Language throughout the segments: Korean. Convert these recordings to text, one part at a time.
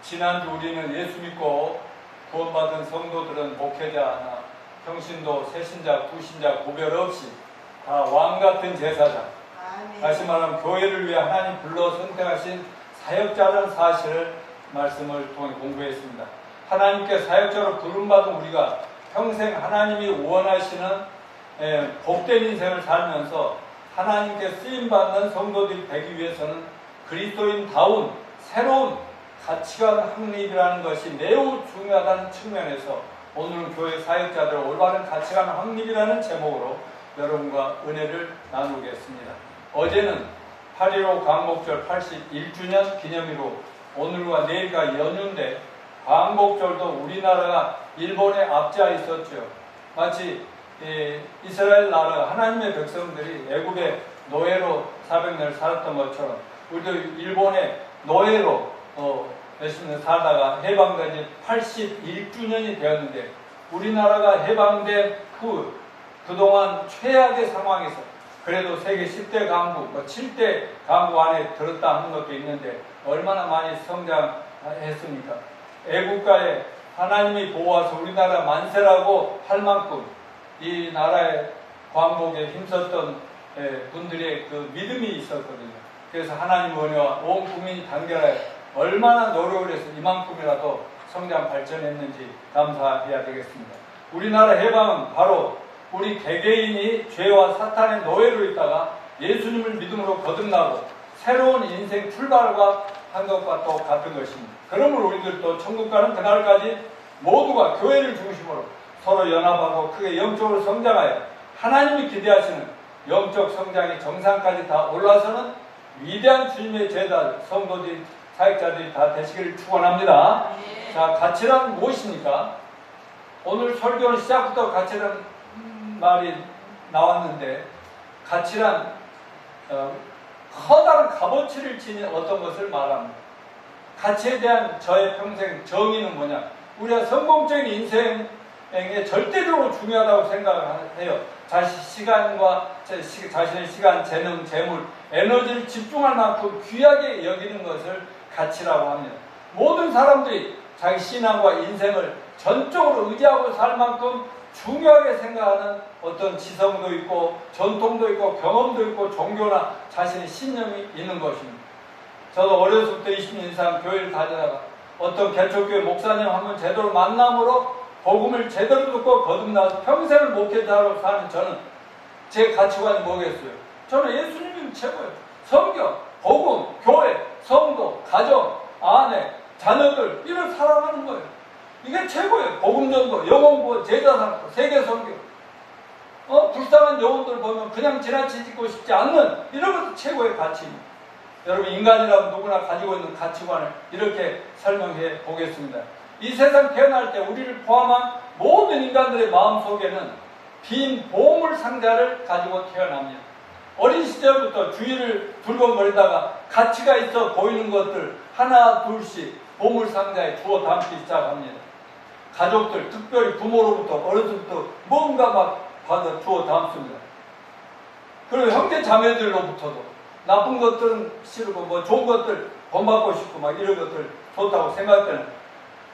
지난주 우리는 예수 믿고 구원받은 성도들은 목회자나 평신도, 새신자, 부신자 구별 없이 다 왕같은 제사장, 다시 말하면 교회를 위해 하나님 불러 선택하신 사역자라는 사실을 말씀을 통해 공부했습니다. 하나님께 사역자로 부름받은 우리가 평생 하나님이 원하시는 복된 인생을 살면서 하나님께 쓰임받는 성도들이 되기 위해서는 그리스도인다운 새로운 가치관 확립이라는 것이 매우 중요하다는 측면에서 오늘은 교회 사역자들 올바른 가치관 확립이라는 제목으로 여러분과 은혜를 나누겠습니다. 어제는 8.15 광복절 81주년 기념일로 오늘과 내일과 연휴인데 광복절도 우리나라가 일본에 앞져 있었죠. 마치 이스라엘 나라 하나님의 백성들이 애굽의 노예로 400년 살았던 것처럼 우리도 일본의 노예로 몇십 년 살다가 해방된 지 81주년이 되었는데 우리나라가 해방된 후 그동안 최악의 상황에서 그래도 세계 10대 강국, 7대 강국 안에 들었다 하는 것도 있는데 얼마나 많이 성장했습니까? 애국가에 하나님이 보호하셔서 우리나라 만세라고 할 만큼 이 나라의 광복에 힘썼던 분들의 그 믿음이 있었거든요. 그래서 하나님 은혜와 온 국민이 단결하여 얼마나 노력을 해서 이만큼이라도 성장 발전했는지 감사해야 되겠습니다. 우리나라 해방은 바로 우리 개개인이 죄와 사탄의 노예로 있다가 예수님을 믿음으로 거듭나고 새로운 인생 출발과 한 것과 또 같은 것입니다. 그러므로 우리들도 천국 가는 그날까지 모두가 교회를 중심으로 서로 연합하고 크게 영적으로 성장하여 하나님이 기대하시는 영적 성장의 정상까지 다 올라서는 위대한 주님의 제자, 성도들, 사역자들이 다 되시기를 축원합니다. 자, 가치란 무엇입니까? 오늘 설교는 시작부터 가치란 말이 나왔는데 가치란 커다란 값어치를 지닌 어떤 것을 말합니다. 가치에 대한 저의 평생 정의는 뭐냐? 우리가 성공적인 인생에 절대적으로 중요하다고 생각을 해요. 자신의 시간, 재능, 재물, 에너지를 집중할 만큼 귀하게 여기는 것을 가치라고 합니다. 모든 사람들이 자기 신앙과 인생을 전적으로 의지하고 살 만큼 중요하게 생각하는 어떤 지성도 있고 전통도 있고 경험도 있고 종교나 자신의 신념이 있는 것입니다. 저도 어려서부터 20년 이상 교회를 다니다가 어떤 개척교회 목사님 한번 제대로 만남으로 복음을 제대로 듣고 거듭나서 평생을 목회자로 사는 저는 제 가치관이 뭐겠어요? 저는 예수님이 최고예요. 성경, 복음, 교회, 성도, 가정, 아내, 자녀들 이를 사랑하는 거예요. 이게 최고예요. 복음전도, 영혼구원, 제자상도, 세계선교. 불쌍한 영혼들 보면 그냥 지나치고 싶지 않는 이런 것도 최고의 가치입니다. 여러분 인간이라면 누구나 가지고 있는 가치관을 이렇게 설명해 보겠습니다. 이 세상 태어날 때 우리를 포함한 모든 인간들의 마음속에는 빈 보물 상자를 가지고 태어납니다. 어린 시절부터 주위를 둘러거리다가 가치가 있어 보이는 것들 하나 둘씩 보물 상자에 주워 담기 시작합니다. 가족들, 특별히 부모로부터 어려서부터 뭔가 막 받아 주워 담습니다. 그리고 형제 자매들로부터도 나쁜 것들은 싫고 좋은 것들 본받고 싶고 막 이런 것들 좋다고 생각되는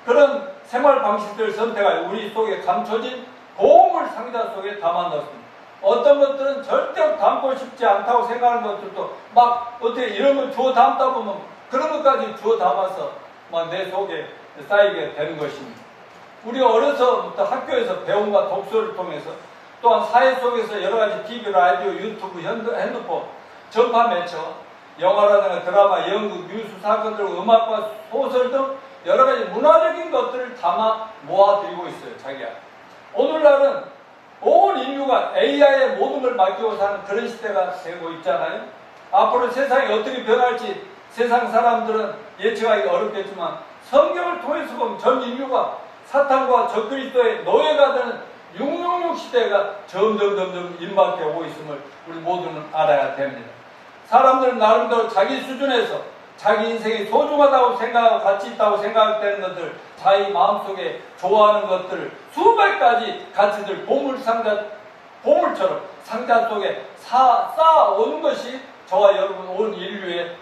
그런 생활 방식들을 선택하여 우리 속에 감춰진 보물 상자 속에 담아 넣습니다. 어떤 것들은 절대로 담고 싶지 않다고 생각하는 것들도 막 어떻게 이런 걸 주워 담다 보면 그런 것까지 주워 담아서 막 내 속에 쌓이게 되는 것입니다. 우리가 어려서부터 학교에서 배움과 독서를 통해서 또한 사회 속에서 여러 가지 TV, 라디오, 유튜브, 핸드폰 전파 매체, 영화라든가 드라마, 연극, 뉴스, 사건들, 음악과 소설 등 여러 가지 문화적인 것들을 담아 모아들이고 있어요. 자기가. 오늘날은 온 인류가 AI에 모든 걸 맡기고 사는 그런 시대가 되고 있잖아요. 앞으로 세상이 어떻게 변할지 세상 사람들은 예측하기 어렵겠지만 성경을 통해서 보면 전 인류가 사탄과 적그리스도의 노예가 되는 666 시대가 점점 임박해 오고 있음을 우리 모두는 알아야 됩니다. 사람들은 나름대로 자기 수준에서 자기 인생이 소중하다고 생각하고 가치 있다고 생각되는 것들, 자기 마음속에 좋아하는 것들, 수백 가지 가치들, 보물처럼 상자 속에 쌓아오는 것이 저와 여러분 온 인류의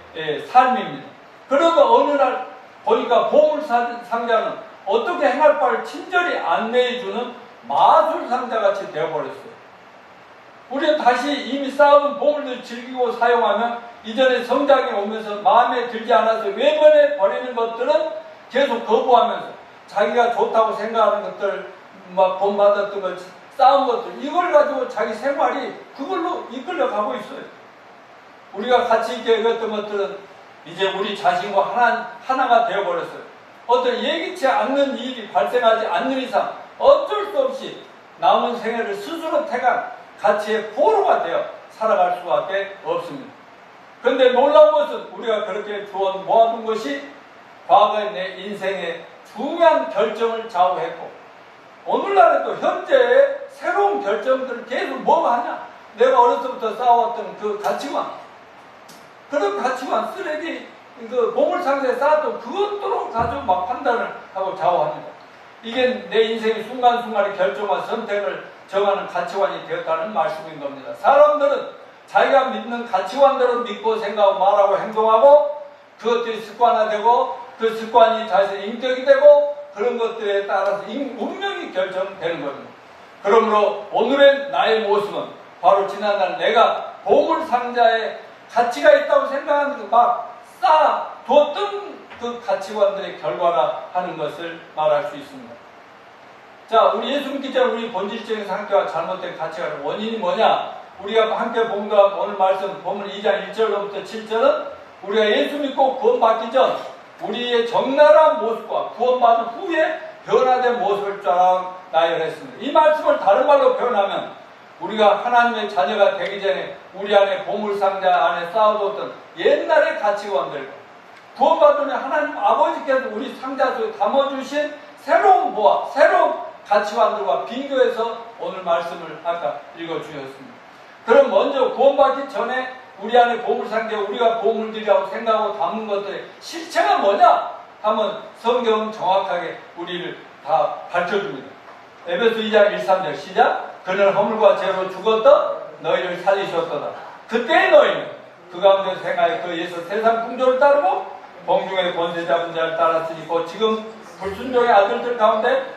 삶입니다. 그러다 어느 날 보니까 보물상자는 어떻게 행할 바를 친절히 안내해주는 마술상자같이 되어버렸어요. 우리는 다시 이미 쌓아둔 보물들을 즐기고 사용하면 이전에 성장해 오면서 마음에 들지 않아서 외면해 버리는 것들은 계속 거부하면서 자기가 좋다고 생각하는 것들, 막 본받았던 걸 쌓은 것들, 이걸 가지고 자기 생활이 그걸로 이끌려 가고 있어요. 우리가 가치 있게 여겼던 것들은 이제 우리 자신과 하나가 되어버렸어요. 어떤 예기치 않는 일이 발생하지 않는 이상 어쩔 수 없이 남은 생애를 스스로 태간 가치의 포로가 되어 살아갈 수밖에 없습니다. 그런데 놀라운 것은 우리가 그렇게 주워 모아둔 것이 과거의 내 인생의 중요한 결정을 좌우했고, 오늘날에도 현재의 새로운 결정들을 계속 뭐가 하냐? 내가 어렸을 때부터 쌓아왔던 그 가치관, 그런 가치관, 쓰레기, 그 보물상자에 쌓았던 그것들로 가지고 막 판단을 하고 좌우합니다. 이게 내 인생의 순간순간의 결정과 선택을 정하는 가치관이 되었다는 말씀인 겁니다. 사람들은 자기가 믿는 가치관대로 믿고 생각하고 말하고 행동하고 그것들이 습관화되고 그 습관이 자신의 인격이 되고 그런 것들에 따라서 운명이 결정되는 겁니다. 그러므로 오늘의 나의 모습은 바로 지난날 내가 보물상자에 가치가 있다고 생각하는 막 쌓아두었던 그 가치관들의 결과라 하는 것을 말할 수 있습니다. 자, 우리 예수 믿기 전 우리 본질적인 상태와 잘못된 가치관의 원인이 뭐냐? 우리가 함께 봉독한 오늘 말씀 본문 2장 1절로부터 7절은 우리가 예수 믿고 구원받기 전 우리의 적나라한 모습과 구원받은 후에 변화된 모습을 쫙 나열했습니다. 이 말씀을 다른 말로 표현하면 우리가 하나님의 자녀가 되기 전에 우리 안에 보물상자 안에 쌓아뒀던 옛날의 가치관들과 구원받은 하나님 아버지께서 우리 상자 속에 담아주신 새로운 보아, 새로운 가치관들과 비교해서 오늘 말씀을 아까 읽어주셨습니다. 그럼 먼저 구원받기 전에 우리 안에 보물상자에 우리가 보물들이라고 생각하고 담는 것들의 실체가 뭐냐? 하면 성경은 정확하게 우리를 다 밝혀줍니다. 에베소 2장 1, 3절 시작. 그는 허물과 죄로 죽었던 너희를 살리셨도다. 그때의 너희는 그 가운데 생하여 그에서 세상 풍조를 따르고 공중의 권세 잡은 자를 따랐으니 곧 지금 불순종의 아들들 가운데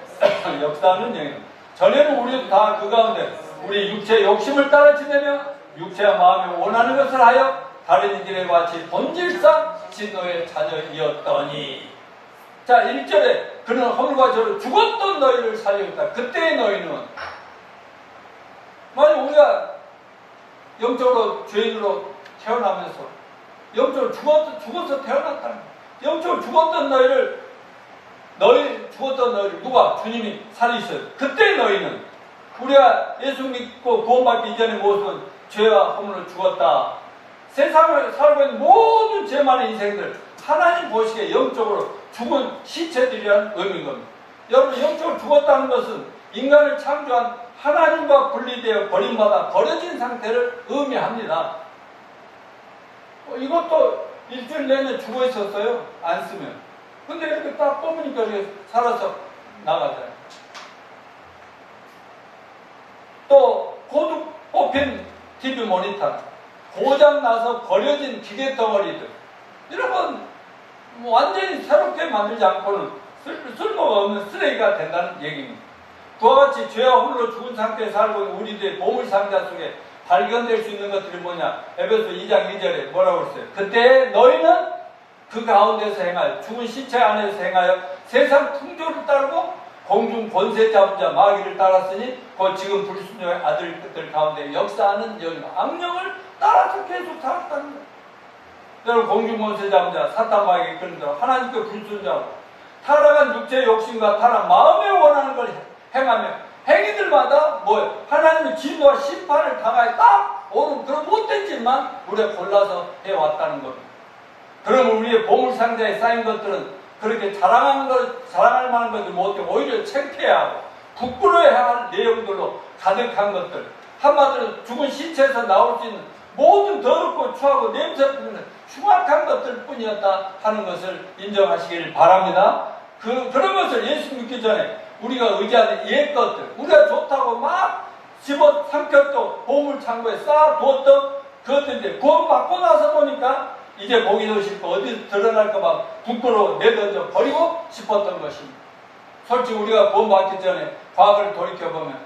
역사하는 영이다. 전에는 우리도 다 그 가운데 우리 육체의 욕심을 따라 지내며 육체와 마음이 원하는 것을 하여 다른 이들의 같이 본질상 진노의 자녀이었더니. 자, 1절에 그는 허물과 죄로 죽었던 너희를 살리셨다. 그때의 너희는 만약 우리가 영적으로 죄인으로 태어나면서 영적으로 죽어서 태어났다는 거예요. 영적으로 죽었던 너희를 누가? 주님이 살리셨어요. 그때 너희는 우리가 예수 믿고 구원받기 이전의 모습은 죄와 허물로 죽었다. 세상을 살고 있는 모든 죄 많은 인생들 하나님 보시기에 영적으로 죽은 시체들이라는 의미인 겁니다. 여러분, 영적으로 죽었다는 것은 인간을 창조한 하나님과 분리되어 버림받아 버려진 상태를 의미합니다. 이것도 일주일 내내 죽어 있었어요. 안 쓰면. 근데 이렇게 딱 뽑으니까 이렇게 살아서 나가잖아요. 또 코드 뽑힌 TV 모니터, 고장나서 버려진 기계 덩어리들, 이런 건 완전히 새롭게 만들지 않고는 쓸모가 없는 쓰레기가 된다는 얘기입니다. 그와 같이 죄와 홀로 죽은 상태에 살고 있는 우리들의 보물상자 속에 발견될 수 있는 것들이 뭐냐? 에베소 2장 2절에 뭐라고 했어요? 그때 너희는 그 가운데서 행하여 죽은 시체 안에서 행하여 세상 풍조를 따르고 공중 권세 잡은 자 마귀를 따랐으니 곧 지금 불순종의 아들들 가운데 역사하는 영이 악령을 따라서 계속 살았다는 거예요. 여러분, 공중 권세 잡은 자 사탄 마귀가 이끄는 대로 하나님께 불순종하고 타락한 육체의 욕심과 타락 마음에 원하는 걸 행하며 행위들마다 뭐예요? 하나님의 진노와 심판을 당하여 딱 오는 그런 못된 짓만 우리가 골라서 해왔다는 겁니다. 그러면 우리의 보물상자에 쌓인 것들은 그렇게 자랑할 만한 것들 못해 오히려 창피해하고 부끄러워해야 할 내용들로 가득한 것들, 한마디로 죽은 시체에서 나올 수 있는 모든 더럽고 추하고 냄새 뿌리는 흉악한 것들 뿐이었다 하는 것을 인정하시길 바랍니다. 그런 것을 예수 믿기 전에 우리가 의지하는 옛 것들, 우리가 좋다고 막 집어 삼켰던 보물창고에 쌓아두었던 그것들인데 구원받고 나서 보니까 이제 보기도 싫고 어디 드러날까봐 부끄러워 내던져 버리고 싶었던 것입니다. 솔직히 우리가 구원받기 전에 과거를 돌이켜보면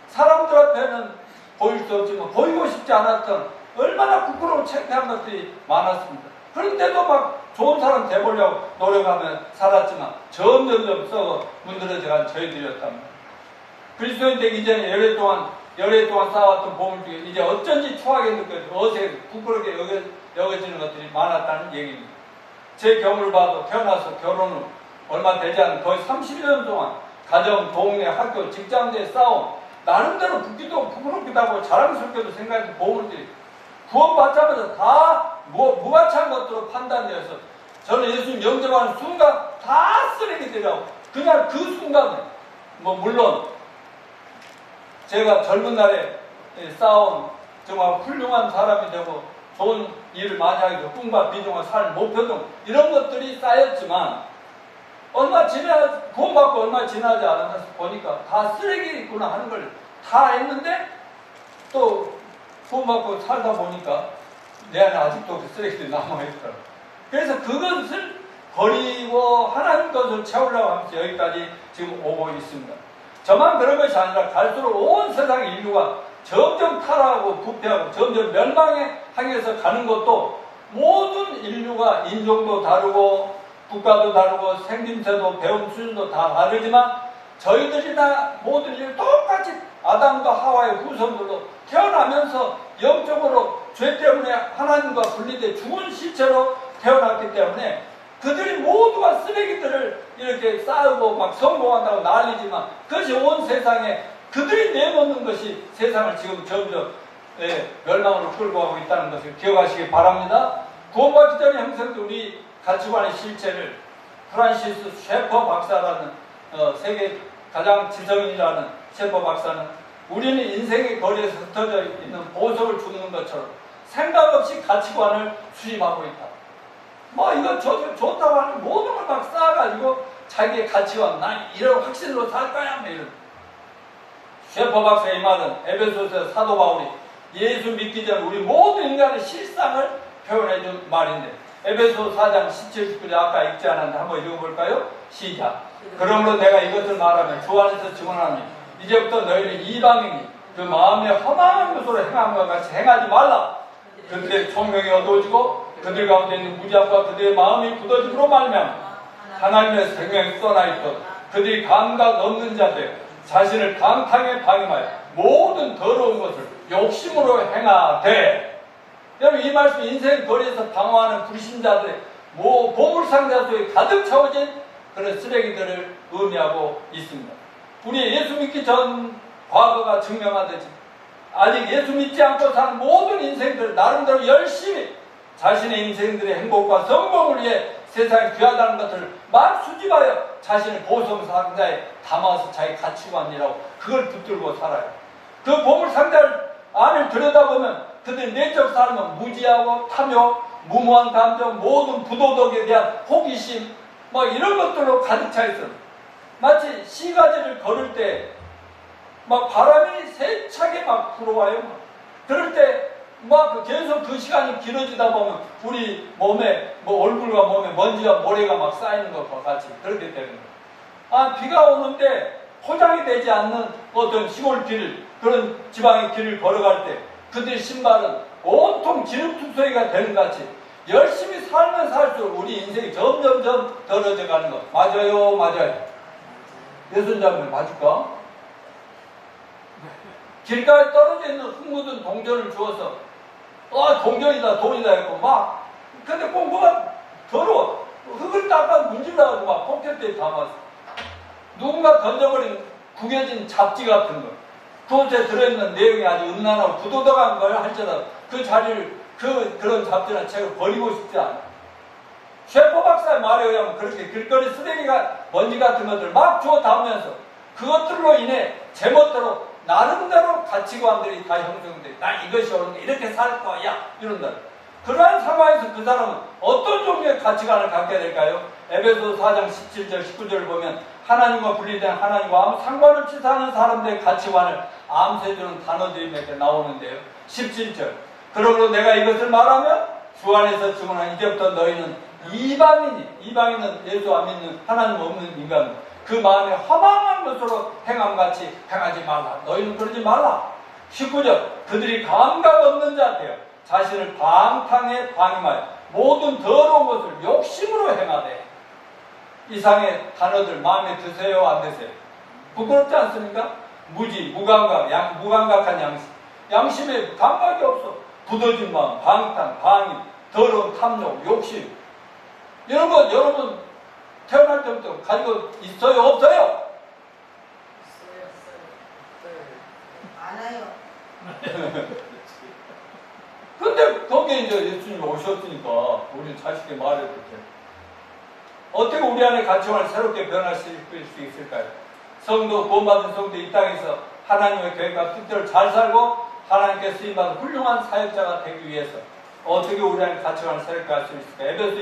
사람들 앞에는 보일 수 없지만 보이고 싶지 않았던 얼마나 부끄러워 창피한 것들이 많았습니다. 그런데도 막 좋은 사람 돼보려고 노력하며 살았지만 점점점 썩어 문드러져간 저희들이었답니다. 그리스도인 되기 전에 열애 동안 쌓아왔던 보물 중에 이제 어쩐지 초하게 느껴지고 어색하게 부끄럽게 여겨지는 것들이 많았다는 얘기입니다. 제 경우를 봐도 태어나서 결혼 후 얼마 되지 않은 거의 30년 동안 가정, 동네, 학교, 직장 내에 쌓아온 나름대로 붓기도 부끄럽기도 하고 자랑스럽게도 생각했던 보물들이 구원받자마자 다 무가치한 것으로 판단되어서 저는 예수님 영접하는 순간 다 쓰레기들이라고 그냥 그 순간에 물론 제가 젊은 날에 쌓아온 정말 훌륭한 사람이 되고 좋은 일을 많이 하게 되고 꿈과 비전과 삶, 목표 등 이런 것들이 쌓였지만 구원받고 얼마 지나지 않아서 보니까 다 쓰레기구나 하는 걸 다 했는데 또 구원받고 살다 보니까 내 안에 아직도 그 쓰레기들이 남아있더라고요. 그래서 그것을 버리고 하나님 것을 채우려고 하면서 여기까지 지금 오고 있습니다. 저만 그런 것이 아니라 갈수록 온 세상 인류가 점점 타락하고 부패하고 점점 멸망에 향해서 가는 것도 모든 인류가 인종도 다르고 국가도 다르고 생김새도 배움 수준도 다 다르지만 저희들이나 모든 인류 똑같이 아담과 하와의 후손들도 태어나면서 영적으로 죄 때문에 하나님과 분리돼 죽은 시체로 태어났기 때문에 그들이 모두가 쓰레기들을 이렇게 쌓고 막 성공한다고 난리지만 그것이 온 세상에 그들이 내놓는 것이 세상을 지금 점점 멸망으로 끌고 가고 있다는 것을 기억하시기 바랍니다. 구원받기 전에 형성된 우리 가치관의 실체를 프란시스 셰퍼 박사라는 세계 가장 지성인이라는 셰퍼 박사는 우리는 인생의 거리에서 흩어져 있는 보석을 주는 것처럼 생각 없이 가치관을 수립하고 있다. 이거 좋다고 하는 모든 걸 막 쌓아가지고 자기의 가치관, 난 이런 확신으로 살 거야, 이런. 셰퍼 박사의 이 말은 에베소서 사도 바울이 예수 믿기 전 우리 모든 인간의 실상을 표현해 준 말인데 에베소 4장 17, 19절 아까 읽지 않았는데 한번 읽어볼까요? 시작. 그러므로 내가 이것을 말하면 주 안에서 증언하니 이제부터 너희는 이방인이 그 마음의 허망한 것으로 행함과 같이 행하지 말라. 그들의 총명이 어두워지고 그들 가운데 있는 무지함과 그들의 마음이 굳어짐으로 말미암아 하나님의 생명이 떠나 있고 그들이 감각 없는 자들 자신을 강탕에 방임하여 모든 더러운 것을 욕심으로 행하되. 여러분 이 말씀 인생 거리에서 방황하는 불신자들의 보물상자 속에 가득 채워진 그런 쓰레기들을 의미하고 있습니다. 우리 예수 믿기 전 과거가 증명하듯이 아직 예수 믿지 않고 사는 모든 인생들 나름대로 열심히 자신의 인생들의 행복과 성공을 위해 세상에 귀하다는 것을 막 수집하여 자신의 보석상자에 담아서 자기 가치관이라고 그걸 붙들고 살아요. 그 보물상자를 안을 들여다보면 그들의 내적 삶은 무지하고 탐욕, 무모한 감정, 모든 부도덕에 대한 호기심 이런 것들로 가득 차 있어요. 마치 시가지를 걸을 때 막 바람이 세차게 막 불어와요. 그럴 때 막 계속 그 시간이 길어지다 보면 우리 몸에 얼굴과 몸에 먼지와 모래가 막 쌓이는 것과 같이 그렇게 되는 거예요. 비가 오는데 포장이 되지 않는 어떤 시골 길, 그런 지방의 길을 걸어갈 때 그들의 신발은 온통 기름투성이가 되는 것 같이 열심히 살면 살수록 우리 인생이 점점점 더러져 가는 것. 맞아요, 맞아요. 예수님자면 맞을까? 길가에 떨어져 있는 흙 묻은 동전을 주어서 동전이다 돈이다 했고 근데 뭐가 더러워. 흙을 닦아 문질러가지고 막 포켓대에 담았어. 누군가 던져버린 구겨진 잡지 같은 거. 그것에 들어있는 내용이 아주 음란하고 부도덕한 걸 할지라도 그 자리를 그런 잡지나 책을 버리고 싶지 않아. 셰퍼 박사의 말에 의하면 그렇게 길거리 쓰레기가 먼지 같은 것들 막 주워 담으면서 그것들로 인해 제멋대로 나름대로 가치관들이 다 형성돼. 난 이것이 옳은 게 이렇게 살 거야 이런다. 그러한 상황에서 그 사람은 어떤 종류의 가치관을 갖게 될까요? 에베소 4장 17절 19절을 보면 하나님과 분리된 하나님과 아무 상관없이 사는 사람들의 가치관을 암세해주는 단어들이 몇 개 나오는데요. 17절 그러므로 내가 이것을 말하면 주 안에서 증언한 이제부터 너희는 이방인은 예수 안 믿는 하나님 없는 인간, 그 마음에 허망한 것으로 행함같이 행하지 말라. 너희는 그러지 말라. 19절, 그들이 감각 없는 자되어 자신을 방탕에 방임하여 모든 더러운 것을 욕심으로 행하되. 이상의 단어들 마음에 드세요, 안 드세요? 부끄럽지 않습니까? 무지, 무감각한 양심. 양심에 감각이 없어. 굳어진 마음, 방탕, 방임, 더러운 탐욕, 욕심. 이런 거 여러분 태어날 때부터 가지고 있어요, 없어요? 많아요. 근데 거기에 이제 예수님이 오셨으니까 우리 자식에게 말해도 돼. 어떻게 우리 안에 가치관을 새롭게 변화시킬 수 있을까요? 성도, 구원받은 성도 이 땅에서 하나님의 계획과 뜻대로 잘 살고 하나님께 쓰임받은 훌륭한 사역자가 되기 위해서 어떻게 우리 안에 가치관을 새롭게 할 수 있을까요? 에베소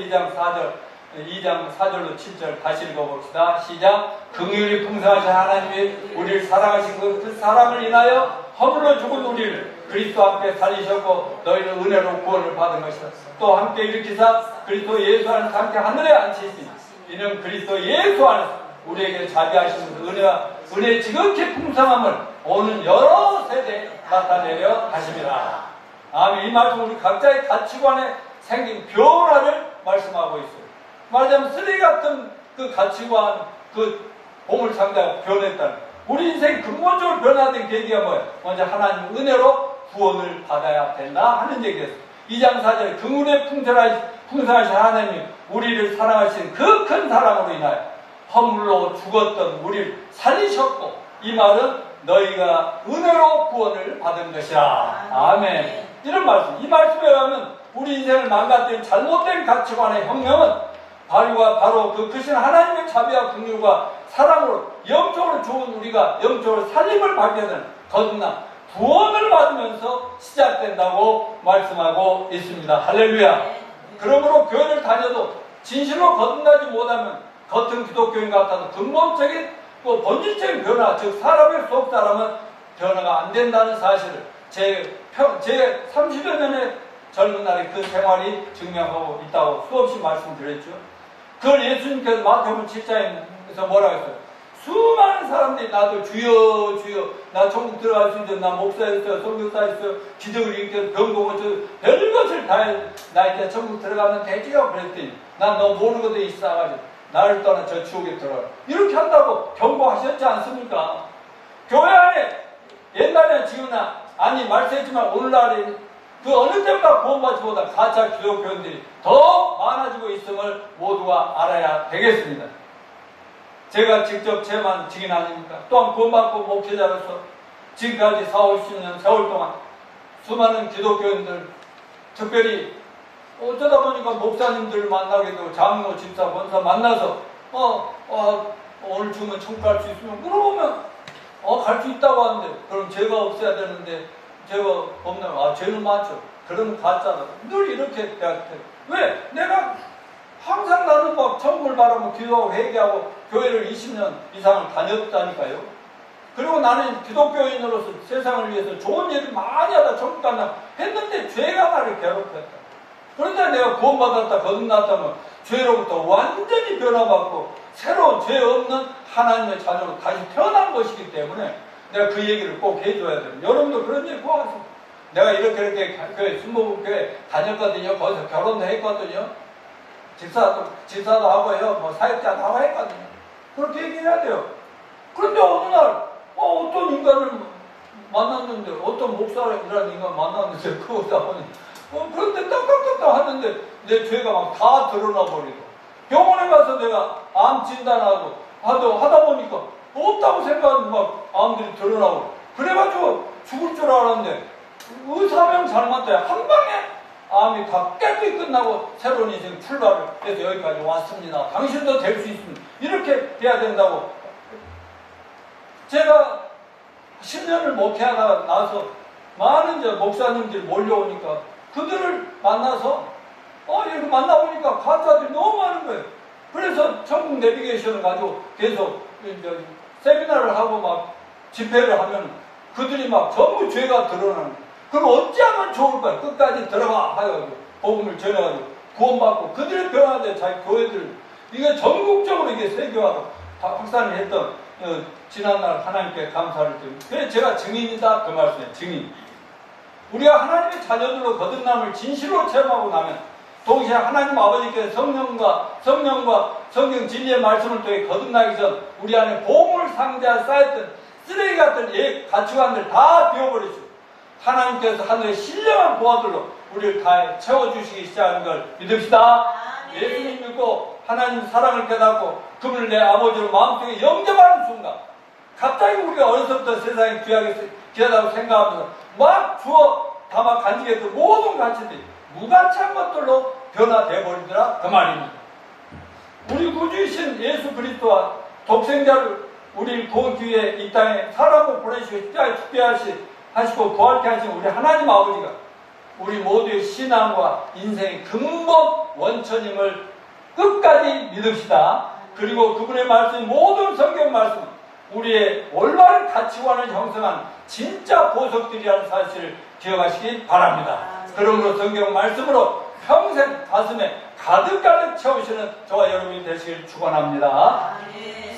2장 4절로 7절 다시 읽어봅시다. 시작. 긍휼이 풍성하신 하나님이 우리를 사랑하신 그 사랑을 인하여 허물로 죽은 우리를 그리스도와 함께 살리셨고 너희는 은혜로 구원을 받은 것이다. 또 함께 일으키사 그리스도 예수 안에서 함께 하늘에 앉히시니 이는 그리스도 예수 안에서 우리에게 자비하시는 은혜 지극히 풍성함을 오는 여러 세대에 나타내려 하심이라. 아멘. 이 말씀 우리 각자의 가치관에 생긴 변화를 말씀하고 있어요. 말하자면 쓰레기 같은 그 가치관, 그 보물상자가 변했다는, 우리 인생이 근본적으로 변화된 계기가 뭐예요? 먼저 하나님 은혜로 구원을 받아야 된다 하는 얘기였어요. 2장 4절에 긍휼에 풍성하신 하나님이 우리를 사랑하신 그 큰 사랑으로 인하여 허물로 죽었던 우리를 살리셨고, 이 말은 너희가 은혜로 구원을 받은 것이라. 아멘. 이런 말씀, 이 말씀에 의하면 우리 인생을 망가뜨린 잘못된 가치관의 혁명은 바로 그 크신 하나님의 자비와 긍휼과 사랑으로 영적으로 좋은 우리가 영적으로 살림을 받게 되는 거듭나 구원을 받으면서 시작된다고 말씀하고 있습니다. 할렐루야. 그러므로 교회를 다녀도 진실로 거듭나지 못하면 겉은 기독교인 같아도 근본적인 본질적인 변화, 즉 사람의 속 사람은 변화가 안 된다는 사실을 제 30여 년의 젊은 날의 그 생활이 증명하고 있다고 수없이 말씀드렸죠. 그걸 예수님께서 마태복음 7장에서 뭐라고 했어요? 수많은 사람들이 나도 주여 주여 나 천국 들어갈 수 있어, 나 목사였어요, 선교사였어요, 기적을 일으켜서 병도 고쳐서 별것을 다 해, 나 이제 천국 들어가면 되지요 그랬더니 난 너 모르거든 이 싸가지 나를 떠나 저 지옥에 들어가, 이렇게 한다고 경고하셨지 않습니까? 교회 안에 옛날에는 지금은 아니 말씀했지만 오늘날에 그 어느 때보다 구원받지 못한 가짜 기독교인들이 더 많아지고 있음을 모두가 알아야 되겠습니다. 제가 직접 제만 증인 아닙니까? 또한 구원받고 목회자로서 지금까지 4, 50년 세월 동안 수많은 기독교인들, 특별히 어쩌다 보니까 목사님들 만나게 되고 장로, 집사, 권사 만나서 오늘 주면 천국 갈 수 있으면 물어보면 갈 수 있다고 하는데 그럼 죄가 없어야 되는데 죄가 없나요? 죄는 많죠. 그러면 가짜다. 늘 이렇게 대학해. 왜? 내가 항상 나는 막 천국을 바라고 기도하고 회개하고 교회를 20년 이상을 다녔다니까요. 그리고 나는 기독교인으로서 세상을 위해서 좋은 일을 많이 하다 천국 간다 했는데 죄가 나를 괴롭혔다. 그런데 내가 구원받았다 거듭났다면 죄로부터 완전히 변화받고 새로운 죄 없는 하나님의 자녀로 다시 태어난 것이기 때문에 내가 그 얘기를 꼭 해줘야 돼요. 여러분도 그런 얘기 꼭 하세요. 내가 이렇게 교회, 순복음교회 다녔거든요. 거기서 결혼도 했거든요. 집사도 하고요. 뭐 사역자도 하고 했거든요. 그렇게 얘기해야 돼요. 그런데 어느 날 어떤 인간을 만났는데, 어떤 목사라는 인간 만났는데 그거다 보니 그런데 딱딱딱딱 하는데 내 죄가 막 다 드러나 버리고, 병원에 가서 내가 암 진단하고 하다 보니까 없다고 생각하는 막 암들이 드러나고, 그래가지고 죽을 줄 알았는데 의사명 잘 맞다야 한 방에 암이 다 깨끗이 끝나고 새로운 인생 출발을 해서 여기까지 왔습니다. 당신도 될 수 있습니다. 이렇게 돼야 된다고. 제가 10년을 목회하다 나서 많은 이제 목사님들이 몰려오니까 그들을 만나서 이렇게 만나보니까 가짜들이 너무 많은 거예요. 그래서 천국 내비게이션을 가지고 계속 이제 세미나를 하고 막 집회를 하면 그들이 막 전부 죄가 드러나는 거예요. 그럼 어찌하면 좋을까요? 끝까지 들어가 하여가지고 복음을 전해가지고 구원받고 그들의 변화돼 자기 교회들 이게 전국적으로 이게 세계화가 확산을 했던 지난날 하나님께 감사를 드립니다. 그래서 제가 증인이다 그 말씀이에요. 증인. 우리가 하나님의 자녀들로 거듭남을 진실로 체험하고 나면 동시에 하나님 아버지께서 성령과 성경 진리의 말씀을 통해 거듭나기 전 우리 안에 보물 상자에 쌓였던 쓰레기 같은 옛 가치관들 다 비워버리시고 하나님께서 하늘의 신령한 보화들로 우리를 다 채워주시기 시작하는 걸 믿읍시다. 예수님 믿고 하나님 사랑을 깨닫고 그분을 내 아버지로 마음속에 영접하는 순간 갑자기 우리가 어려서부터 세상에 귀하다고 생각하면서 막 주어 담아 간직했던 모든 가치들이 무가치한 것들로 변화되어 버리더라 그 말입니다. 우리 구주이신 예수 그리스도와 독생자를 우리를 구원기 위해 이 땅에 사람을 보내시고 십자가에 죽게 하시고 부활케 하신 우리 하나님 아버지가 우리 모두의 신앙과 인생의 근본 원천임을 끝까지 믿읍시다. 그리고 그분의 말씀 모든 성경 말씀 우리의 올바른 가치관을 형성한 진짜 보석들이라는 사실을 기억하시기 바랍니다. 그러므로 성경 말씀으로 평생 가슴에 가득가득 채우시는 저와 여러분이 되시길 축원합니다.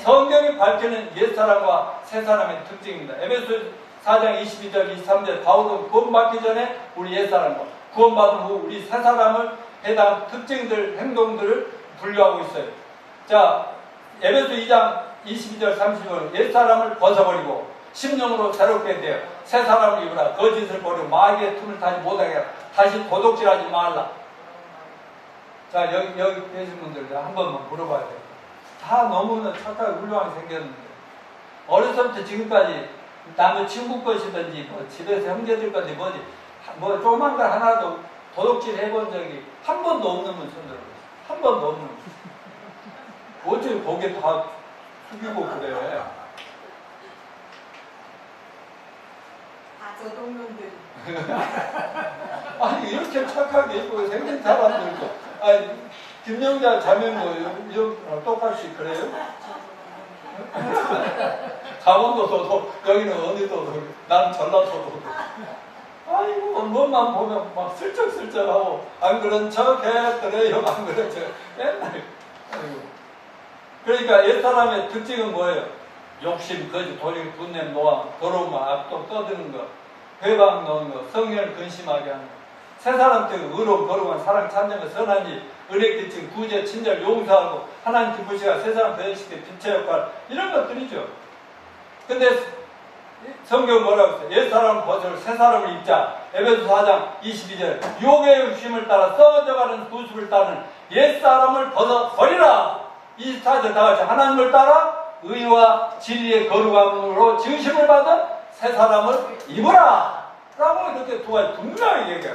성경이 밝히는 옛사람과 새사람의 특징입니다. 에베소 4장 22절 23절 바울은 구원받기 전에 우리 옛사람과 구원받은 후 우리 새사람을 해당 특징들 행동들을 분류하고 있어요. 자, 에베소 2장 22절 30절 옛사람을 벗어버리고 심령으로 새롭게 되어 새사람을 입으라. 거짓을 버리고 마귀의 틈을 타지 못하게 하라. 다시 도둑질하지 말라. 자, 여기 계신 분들 한 번만 물어봐야 돼요. 다 너무나 착하게 훌륭하게 생겼는데 어려서부터 지금까지 남의 친구 것이든지 뭐 집에서 형제들 건지 뭐지 뭐 조그만 걸 하나도 도둑질 해본 적이 한 번도 없는 분 손들어. 한 번도 없는 분. 어째 거기에 다 숙이고 그래. 저동년들. 아니 이렇게 착하게 예쁘게 생긴 사람들도 아니 김영자 자매모 똑같이 그래요? 강원도도 여기는 어디도 난 전라도도 아이고 뭐만 보면 막 슬쩍슬쩍하고 안 그런 척 했더래요. 안 그런 척 맨날 아이고. 그러니까 옛사람의 특징은 뭐예요? 욕심, 거짓, 도리, 분냄, 노함, 더러운 말, 악독, 떠드는 것, 회방 넣는 것, 성령을 근심하게 하는 것. 새사람 때는 의로움, 거룩한 사랑, 참정과 선한 일, 은혜 끼친 구제, 친절, 용서하고 하나님 기쁘시가 새사람 변신시켜 빛의 역할 이런 것들이죠. 근데 성경 뭐라고 했어요? 옛사람을 벗어 새사람을 입자. 에베소 4장 22절 유혹의 욕심을 따라 썩어져가는 구습을 따는 옛사람을 벗어 버리라. 24절 다같이 하나님을 따라 의와 진리의 거룩함으로 지으심을 받은 새사람을 입으라 라고 이렇게 두 가지 분명히 얘기해요.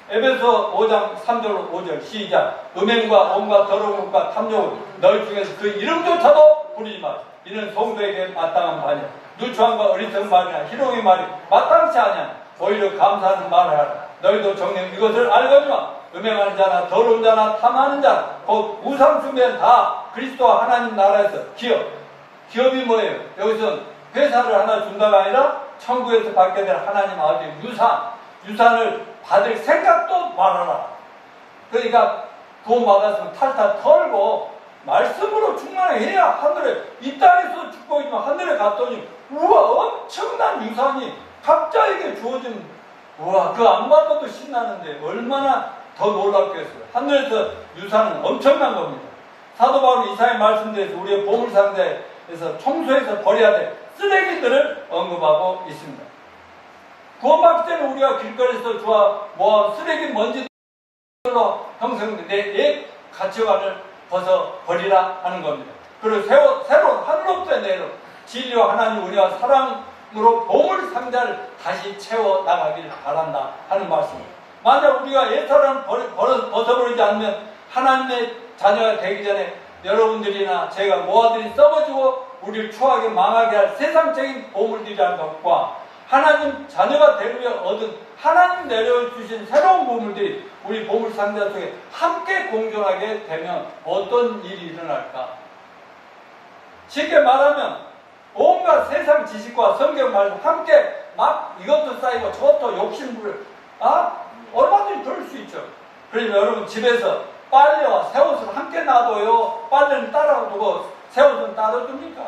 에베소 5장 3절 5절 시작. 음행과 온갖 더러운 것과 탐욕을 너희 중에서 그 이름조차도 부리지 마. 이는 성도에게 마땅한 바냐. 누추함과 어리석은 말이나 희롱의 말이 마땅치 않냐. 오히려 감사하는 말을 하라. 너희도 정녕 이것을 알거니와 음행하는 자나 더러운 자나 탐하는 자나 곧 우상 숭배는 다 그리스도와 하나님 나라에서 기업이 뭐예요? 여기서 회사를 하나 준다가 아니라 천국에서 받게 될 하나님 아버지의 유산을 받을 생각도 말아라. 그러니까 돈 받았으면 탈탈 털고 말씀으로 충만해야 하늘에 이 땅에서 축복이지만 하늘에 갔더니 우와 엄청난 유산이 각자에게 주어진 우와 그 안 받아도 신나는데 얼마나 더 놀랍겠어요. 하늘에서 유산은 엄청난 겁니다. 사도 바울은 이사야 말씀대로 우리의 보물상자에서 청소해서 버려야 될 쓰레기들을 언급하고 있습니다. 구원받기 전에 우리가 길거리에서 주워 모아 쓰레기 먼지들로 형성된 내 가치관을 벗어 버리라 하는 겁니다. 그리고 새로운 하늘로부터 내려 진리와 하나님 은혜와 사랑으로 보물 상자를 다시 채워 나가길 바란다 하는 말씀입니다. 만약 우리가 옛사람을 벗어버리지 않으면 하나님의 자녀가 되기 전에 여러분들이나 제가 모아들이 썩어지고 우리를 추하게 망하게 할 세상적인 보물들이라는 것과 하나님 자녀가 되기 위해 얻은 하나님 내려주신 새로운 보물들이 우리 보물 상자 속에 함께 공존하게 되면 어떤 일이 일어날까? 쉽게 말하면 온갖 세상 지식과 성경 말씀 함께 막 이것도 쌓이고 저것도 욕심부를 얼마든지 그럴 수 있죠. 그러면 여러분 집에서 빨래와 새 옷을 함께 놔둬요? 빨래는 따라 두고 새 옷은 따로 둡니까?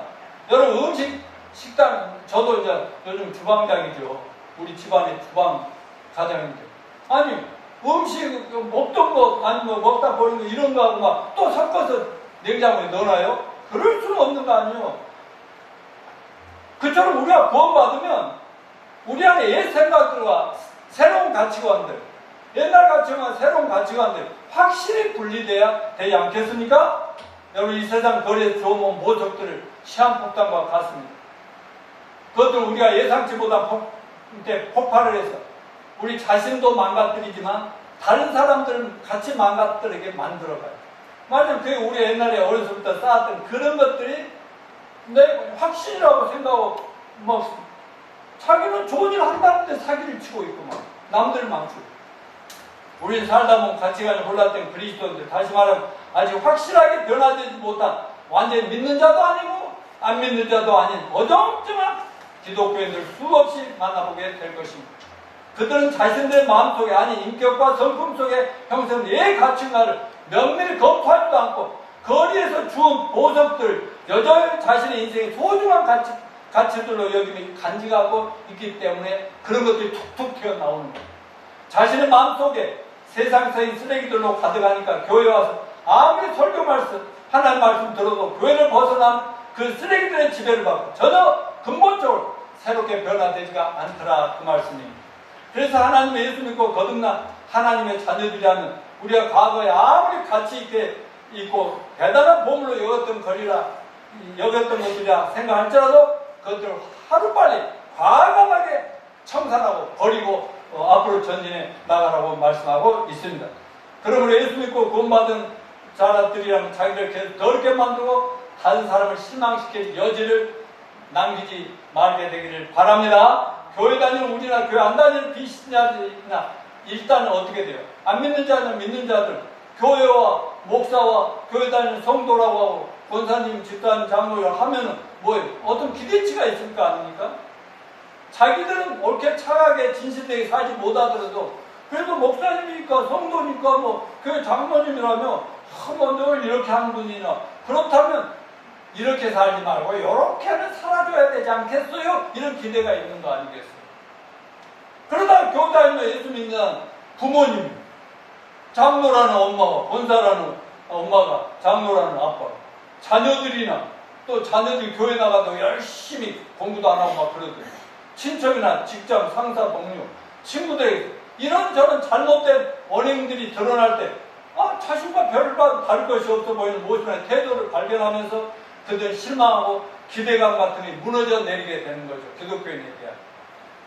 여러분 음식, 식당, 저도 이제 요즘 주방장이죠. 우리 집안의 주방 가장인데. 아니, 음식 먹던 거, 아니면 먹다 버린 거 이런 거 하고 막 또 섞어서 냉장고에 넣어놔요? 그럴 수는 없는 거 아니에요. 그처럼 우리가 구원받으면 우리 안에 옛 생각들과 새로운 가치관들, 옛날 가치관과 새로운 가치관들 확실히 분리돼야 되지 않겠습니까? 여러분 이 세상 거리에서 주워모은 모습들을 시한폭탄과 같습니다. 그것들 우리가 예상치 보다 폭발을 해서 우리 자신도 망가뜨리지만 다른 사람들을 같이 망가뜨리게 만들어가요. 맞아요. 그게 우리 옛날에 어렸을 때 쌓았던 그런 것들이 내 확신이라고 생각하고 뭐 자기는 좋은 일 한다는데 사기를 치고 있고 막 남들 망치고. 우리는 살다 보면 가치관이 혼란된 그리스도인들, 다시 말하면 아직 확실하게 변화되지 못한 완전히 믿는 자도 아니고 안 믿는 자도 아닌 어정쩡한 기독교인들 수없이 만나보게 될 것입니다. 그들은 자신들의 마음속에, 아니 인격과 성품 속에 형성된 예 가치관을 면밀히 검토하지도 않고 거리에서 주운 보석들, 여전히 자신의 인생의 소중한 가치들로 여기며 간직하고 있기 때문에 그런 것들이 툭툭 튀어나오는 거예요. 자신의 마음속에 세상적인 쓰레기들로 가득하니까 교회 와서 아무리 설교 말씀, 하나님 말씀 들어도 교회를 벗어난 그 쓰레기들의 지배를 받고 전혀 근본적으로 새롭게 변화되지가 않더라, 그 말씀입니다. 그래서 하나님의 예수 믿고 거듭난 하나님의 자녀들이라면 우리가 과거에 아무리 가치 있게 있고 대단한 보물로 여겼던 것들이라 생각할지라도 그것들을 하루빨리 과감하게 청산하고 버리고 앞으로 전진해 나가라고 말씀하고 있습니다. 그러므로 예수 믿고 구원받은 자들이라면 자기를 계속 더럽게 만들고 다른 사람을 실망시킬 여지를 남기지 말게 되기를 바랍니다. 교회 다니는 우리나 교회 안 다니는 비신자들이나 일단은 어떻게 돼요? 안 믿는 자는 믿는 자들, 교회와 목사와 교회 다니는 성도라고 하고 권사님, 집단 장로를 하면은 뭐예요? 어떤 기대치가 있을까 아닙니까? 자기들은 옳게 착하게 진실되게 살지 못하더라도 그래도 목사님이니까 성도니까 뭐 교회 장로님이라면 늘 이렇게 하는 분이나 그렇다면 이렇게 살지 말고 이렇게는 살아줘야 되지 않겠어요? 이런 기대가 있는 거 아니겠어요? 그러다 교회 다니면 예수 믿는 부모님, 장로라는 엄마가, 권사라는 엄마가, 장로라는 아빠가, 자녀들이나 또 자녀들 교회 나가도 열심히 공부도 안 하고 막 그러더니 친척이나 직장, 상사, 동료, 친구들에게 이런저런 잘못된 언행들이 드러날 때 자신과 별 다를 것이 없어 보이는 모습이나 태도를 발견하면서 그들 실망하고 기대감 같은 게 무너져 내리게 되는 거죠. 기독교인에게.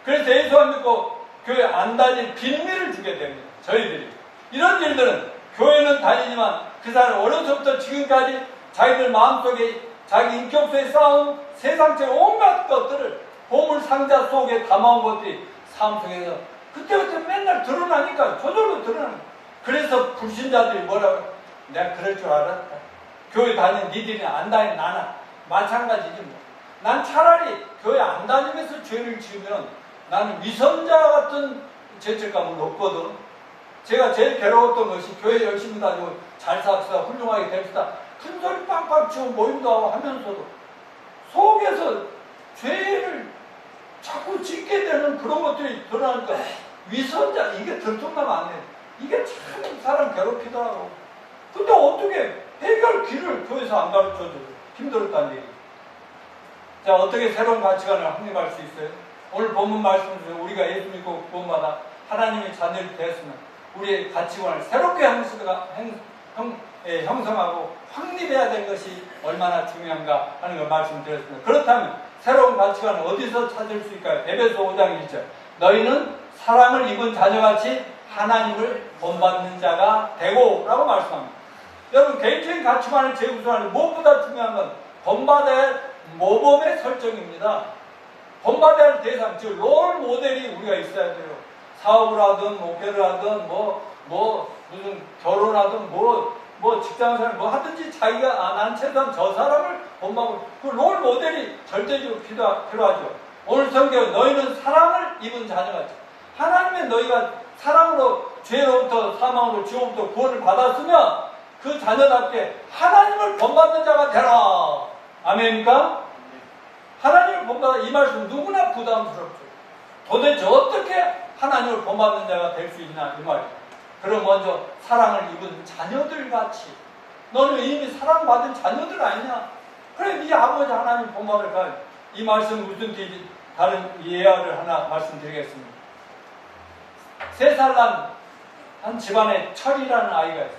그래서 예수 안 믿고 교회 안 다닐 빌미를 주게 됩니다. 저희들이. 이런 일들은 교회는 다니지만 그 사람 어려서부터 지금까지 자기들 마음속에 자기 인격 속에 쌓은 세상적 온갖 것들을 보물 상자 속에 담아온 것들이 삶 속에서 그때부터 맨날 드러나니까 저절로 드러나는 거예요. 그래서 불신자들이 뭐라고 내가 그럴 줄 알았다. 교회 다니는 니들이 안 다니는 나는 마찬가지지 뭐. 난 차라리 교회 안 다니면서 죄를 지으면 나는 위선자 같은 죄책감은 없거든. 제가 제일 괴로웠던 것이 교회 열심히 다니고 잘 삽시다, 훌륭하게 됩시다, 큰 소리 빵빵 치고 모임도 하고 하면서도 속에서 죄를 자꾸 짓게 되는 그런 것들이 드러나니까 위선자, 이게 들통나면 안 돼. 이게 참 사람 괴롭히더라고. 근데 어떻게 해결 길을 교회에서 안 가르쳐줘요? 힘들었다는 얘기. 자, 어떻게 새로운 가치관을 확립할 수 있어요? 오늘 본문 말씀 중에 우리가 예수 믿고 구원받아 하나님의 자녀를 되었으면 우리의 가치관을 새롭게 형성하고 확립해야 될 것이 얼마나 중요한가 하는 걸 말씀드렸습니다. 그렇다면 새로운 가치관을 어디서 찾을 수 있을까요? 에베소 5장 1절. 너희는 사랑을 입은 자녀같이 하나님을 본받는 자가 되고 라고 말씀합니다. 여러분 개인적인 가치관을 재구성하는 무엇보다 중요한 건 본받아야 할 모범의 설정입니다. 본받아야 할 대상, 즉 롤 모델이 우리가 있어야 돼요. 사업을 하든 목회를 하든 무슨 결혼하든 직장생활 하든지 자기가 난 최소한 저 사람을 본받고 그 롤 모델이 절대적으로 필요하죠. 오늘 성경 너희는 사랑을 입은 자녀같이 하나님의 너희가 사랑으로 죄로부터 사망으로 지옥부터 구원을 받았으면 그 자녀답게 하나님을 본받는 자가 되라. 아멘입니까? 하나님을 본받아 이 말씀 누구나 부담스럽죠. 도대체 어떻게 하나님을 본받는 자가 될 수 있나 이 말이에요. 그럼 먼저 사랑을 입은 자녀들 같이 너는 이미 사랑받은 자녀들 아니냐? 그래 네 아버지 하나님 본받을까? 이 말씀 무슨 뜻인지 다른 예화를 하나 말씀드리겠습니다. 3살 난 한 집안에 철이라는 아이가 있어요.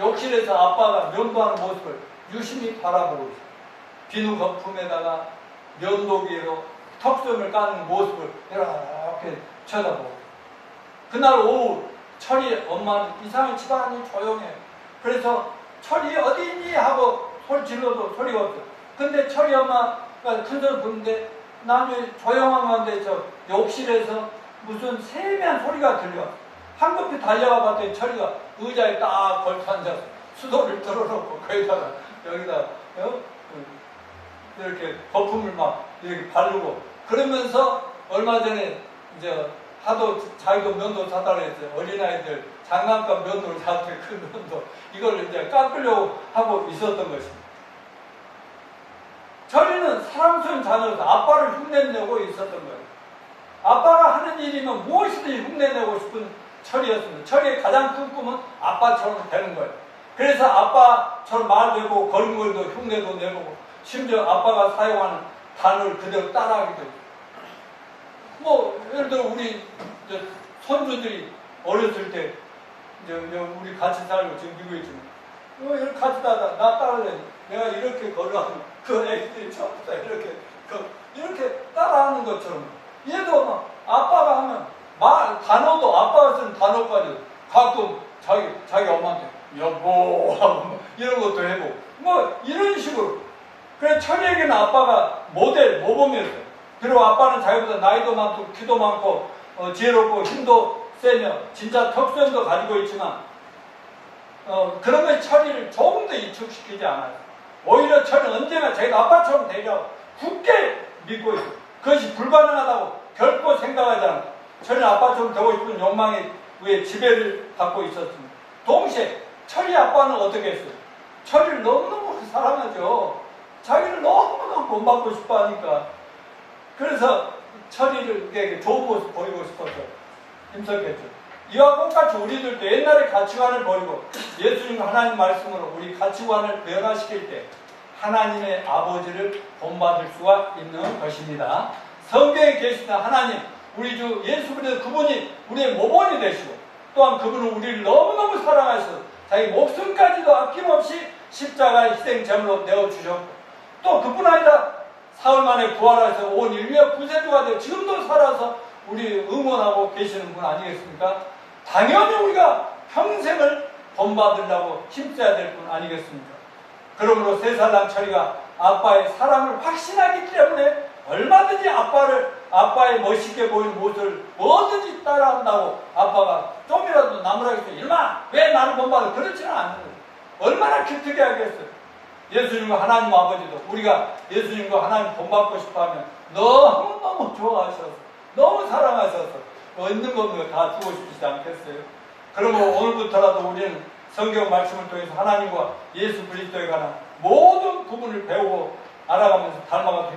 욕실에서 아빠가 면도하는 모습을 유심히 바라보고 있어요. 비누 거품에다가 면도기로 턱선을 까는 모습을 이렇게 쳐다보고. 그날 오후 철이 엄마는 이상하게 집안이 조용해. 그래서 철이 어디 있니? 하고 소리 질러도 소리가 없어. 근데 철이 엄마가 큰 소리 부르는데 나중에 조용한 가운데 저 욕실에서 무슨 세미한 소리가 들려. 한급히 달려가 봤더니 철이가 의자에 딱 걸터 앉아서 수도를 들어놓고 거기다가 여기다 이렇게 거품을 막 이렇게 바르고 그러면서 얼마 전에 이제 하도 자기도 면도 사달라 했어요. 어린아이들 장난감 면도를 사한테 큰 면도 이걸 이제 깎으려고 하고 있었던 것입니다. 철이는 사랑스러운 자녀로서 아빠를 흉내내고 있었던 거예요. 아빠가 하는 일이면 무엇이든지 흉내내고 싶은 철이었습니다. 철이의 가장 큰 꿈은 아빠처럼 되는 거예요. 그래서 아빠처럼 말도 해보고 걸음걸이도 흉내도 내보고 심지어 아빠가 사용하는 단어를 그대로 따라하기도 해요. 뭐 예를 들어 우리 손주들이 어렸을 때 이제 우리 같이 살고 지금 미국에 있지만 이렇게 같이 나 따라해. 내가 이렇게 걸어가면 그 애기들이 전부 다 이렇게 따라하는 것처럼 얘도 막 아빠가 하면 단어도 아빠가 쓰는 단어까지 가끔 자기 엄마한테 여보 하고 이런 것도 해보고 뭐 이런 식으로. 그래 철이에게는 아빠가 모범이었어요. 그리고 아빠는 자기보다 나이도 많고 키도 많고 지혜롭고 힘도 세며 진짜 턱선도 가지고 있지만 그런 것이 철이를 조금 더 이축시키지 않아요. 오히려 철은 언제나 자기가 아빠처럼 되려고 굳게 믿고 있어요. 그것이 불가능하다고 결코 생각하지 않아요. 철이 아빠처럼 되고 싶은 욕망에 의해 지배를 받고 있었습니다. 동시에 철이 아빠는 어떻게 했어요? 철이를 너무너무 사랑하죠. 자기를 너무너무 본받고 싶어 하니까. 그래서 철이를 좋은 모습 보이고 싶어서 힘썼겠죠. 이와 똑같이 우리들도 옛날의 가치관을 버리고 예수님과 하나님 말씀으로 우리 가치관을 변화시킬 때 하나님의 아버지를 본받을 수가 있는 것입니다. 성경에 계시는 하나님, 우리 주 예수 그리스도 그분이 우리의 모범이 되시고 또한 그분은 우리를 너무너무 사랑하셔서 자기 목숨까지도 아낌없이 십자가의 희생 제물로 내어주셨고 또 그뿐 아니라 사흘 만에 부활하셔서 온 인류의 구세주가 되어 지금도 살아서 우리 응원하고 계시는 분 아니겠습니까? 당연히 우리가 평생을 본받으려고 힘써야 될 분 아니겠습니까? 그러므로 3살 난 철이가 아빠의 사랑을 확신하기 때문에 얼마든지 아빠의 멋있게 보이는 모습을 뭐든지 따라한다고 아빠가 좀이라도 나무라기서 일마 왜 나를 본받아? 그렇지는 않는 거예요. 얼마나 기특해 하겠어요. 예수님과 하나님 아버지도 우리가 예수님과 하나님 본받고 싶어하면 너무너무 좋아하셔서 너무 사랑하셔서 있는 것 다 주고 싶지 않겠어요? 그러면 오늘부터라도 우리는 성경 말씀을 통해서 하나님과 예수 그리스도에 관한 모든 부분을 배우고 알아가면서 닮아가서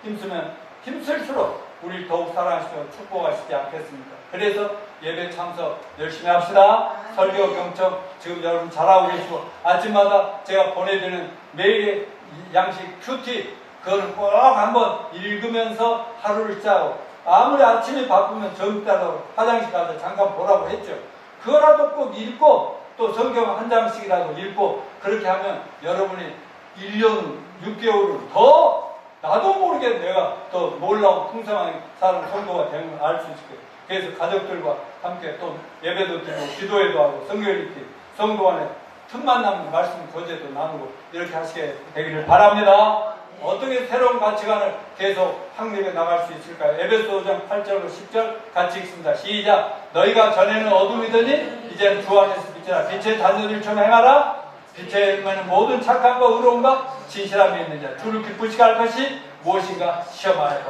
힘쓰면 힘쓸수록 우리를 더욱 사랑하시고 축복하시지 않겠습니까? 그래서 예배 참석 열심히 합시다. 설교 경청 지금 여러분 잘하고 계시고 아침마다 제가 보내드리는 매일의 양식 큐티 그거는 꼭 한번 읽으면서 하루를 시작하고 아무리 아침에 바쁘면 저녁따라 화장실 가서 잠깐 보라고 했죠. 그거라도 꼭 읽고 또 성경 한 장씩이라도 읽고 그렇게 하면 여러분이 1년 6개월을 더 나도 모르게 내가 더 놀라운 풍성한 사람 성도가 되는 걸 알 수 있을 거예요. 그래서 가족들과 함께 또 예배도 드리고 기도회도 하고 성경 읽기 성도 안에 틈만 나면 말씀 교제도 나누고 이렇게 하시게 되기를 바랍니다. 어떻게 새로운 가치관을 계속 확립해 나갈 수 있을까요? 에베소 5장 8절로 10절 같이 읽습니다. 시작! 너희가 전에는 어둠이더니 이제는 주 안에서 빛이라 빛의 자녀들처럼 행하라. 빛에 있는 모든 착함과 의로움과 진실함이 있는 자 주를 기쁘시게 할 것이 무엇인가 시험하여라.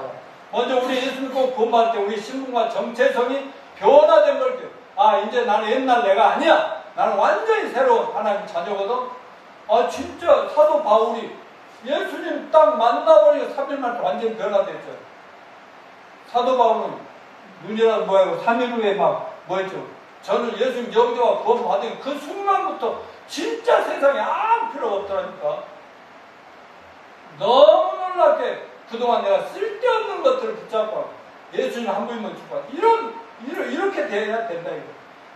먼저 우리 예수 믿고 구원받을 때 우리 신분과 정체성이 변화된 걸 아, 이제 나는 옛날 내가 아니야. 나는 완전히 새로운 하나님 자녀거든. 아, 진짜 사도 바울이 예수님 딱 만나보니까 3일 만에 완전히 변화됐죠. 사도 바울은 눈이라도 뭐하고 3일 후에 막 뭐였죠. 저는 예수님 영접과 구원 받은 그 순간부터 진짜 세상에 아무 필요가 없더라니까. 너무 놀랍게 그동안 내가 쓸데없는 것들을 붙잡고 예수님 한 분이면 죽고 이렇게 돼야 된다 이거.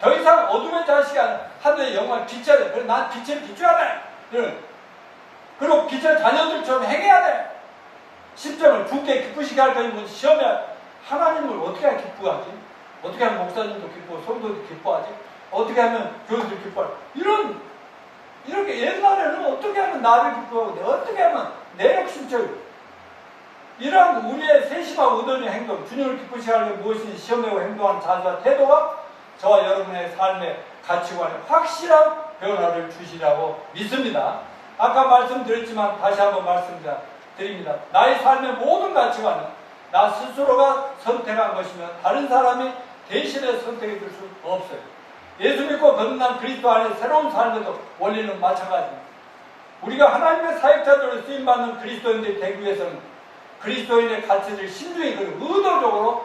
더 이상 어둠의 자식이 하늘의 영광을 비춰야 돼. 그래 난 빛을 비춰야 돼. 그리고 빛의 자녀들처럼 행해야 돼. 십자을 죽게 기쁘시게 할 거니 시험해야 하나님을 어떻게 하면 기쁘하지? 어떻게 하면 목사님도 기쁘고 성도도 기뻐하지? 어떻게 하면 교회도 기뻐하지? 이렇게 옛날에는 어떻게 하면 나를 기뻐하고 내가 어떻게 하면 내 욕심처럼 이러한 우리의 세심하고 의도적인 행동, 주님을 기쁘시게 하려면 무엇인지 시험하고 행동하는 자세와 태도가 저와 여러분의 삶의 가치관에 확실한 변화를 주시라고 믿습니다. 아까 말씀드렸지만 다시 한번 말씀드립니다. 나의 삶의 모든 가치관은 나 스스로가 선택한 것이면 다른 사람이 대신에 선택해 줄 수 없어요. 예수 믿고 거듭난 그리스도 안에 새로운 삶에도 원리는 마찬가지입니다. 우리가 하나님의 사역자들로 쓰임받는 그리스도인들이 되기 위해서는 그리스도인의 가치를 신중히 그리고 의도적으로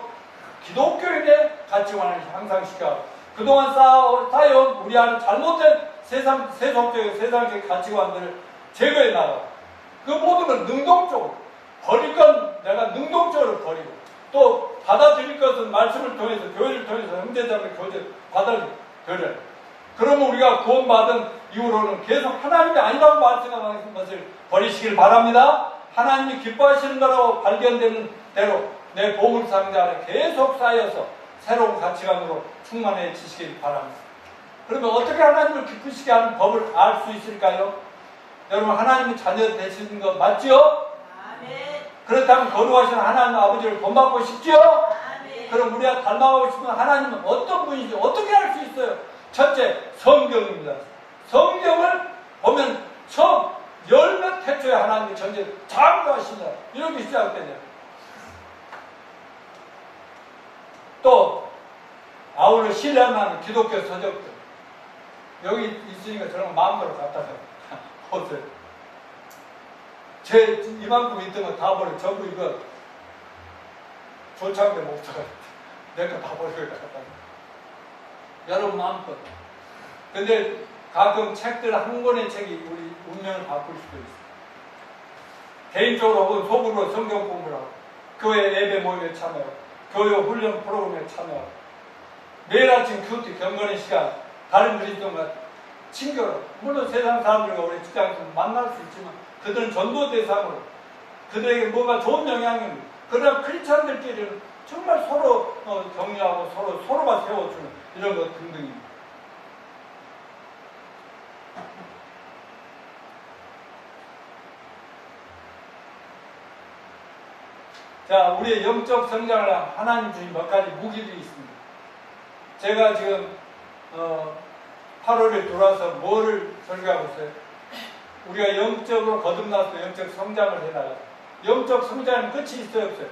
기독교인의 가치관을 향상시켜 그동안 쌓여온 우리 안에 잘못된 세속적인 세상적 가치관들을 제거해 나가고 그 모든 걸 능동적으로 버릴 건 내가 능동적으로 버리고 또 받아들일 것은 말씀을 통해서 교회를 통해서 형제자매 교제 받아들여요. 그러면 우리가 구원받은 이후로는 계속 하나님이 아니라고 말씀하는 것을 버리시길 바랍니다. 하나님이 기뻐하시는 거라고 발견되는 대로 내 보물상자 안에 계속 쌓여서 새로운 가치관으로 충만해지시길 바랍니다. 그러면 어떻게 하나님을 기쁘시게 하는 법을 알 수 있을까요? 여러분 하나님의 자녀 되시는 거 맞죠? 아멘. 그렇다면 거룩하신 하나님 아버지를 본받고 싶죠? 아멘. 그럼 우리가 닮아가고 싶은 하나님은 어떤 분이지? 어떻게 알 수 있어요? 첫째, 성경입니다. 성경을 보면 처음 열몇 태초에 하나님의 전쟁을 장구하신다. 이렇게 시작되죠. 또 아울러 신뢰하는 기독교 서적들 여기 있으니까 저런 마음대로 갖다 보세요. 제 이만큼 있던 거 다 버려. 전부 이거 조창대 목사가 내 거 다 버리고 갖다 여러분 마음껏. 근데 가끔 책들 한 권의 책이 우리 운명을 바꿀 수도 있어요. 개인적으로 혹은 소그룹으로 성경 공부를 하고 교회 예배 모임에 참여하고 교회 훈련 프로그램에 참여하고 매일 아침 큐티 경건의 시간 다른 그리스도인과 친교로 물론 세상 사람들과 우리 직장에서 만날 수 있지만 그들은 전도 대상으로 그들에게 뭐가 좋은 영향입니다. 그러나 크리스찬들끼리는 정말 서로 격려하고 서로가 세워주는 이런 것 등등입니다. 자, 우리의 영적 성장을 위한 하나님 주신 몇 가지 무기들이 있습니다. 제가 지금 8월에 들어와서 뭐를 설교하고 있어요? 우리가 영적으로 거듭나서 영적 성장을 해나가요. 영적 성장은 끝이 있어요, 없어요?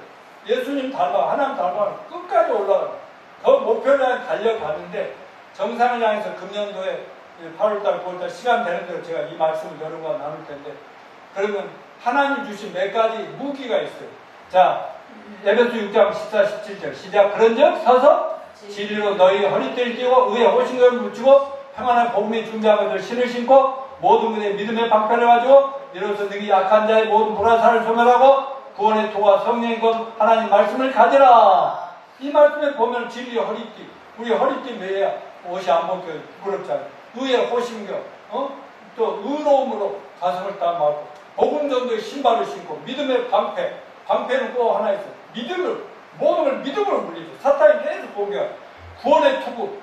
예수님 닮아, 하나님 닮아 끝까지 올라가요. 더 목표를 향해 달려가는데 정상을 향해서 금년도에 8월달, 9월달 시간 되는 대로 제가 이 말씀을 여러분과 나눌 텐데 그러면 하나님 주신 몇 가지 무기가 있어요. 자, 에베소 6장 14, 17절 시작. 그런즉 서서 진리로 너희 허리띠를 띠고 의에 호신경을 붙이고 평안한 복음의 중재한 것을 신을 신고 모든 분의 믿음의 방패를 가지고 이로써 능히 약한 자의 모든 불화살을 소멸하고 구원의 도와 성령의 것 하나님 말씀을 가지라. 이 말씀에 보면 진리 허리띠 우리 허리띠 뭐야? 옷이 안 벗겨요. 부끄럽잖아요. 의에 호신경 또 의로움으로 가슴을 땀하고 복음 정도의 신발을 신고 믿음의 방패는 꼭 하나 있어요. 믿음을 모든 걸 믿음으로 물리죠. 사탄이 계속 공격. 구원의 투구,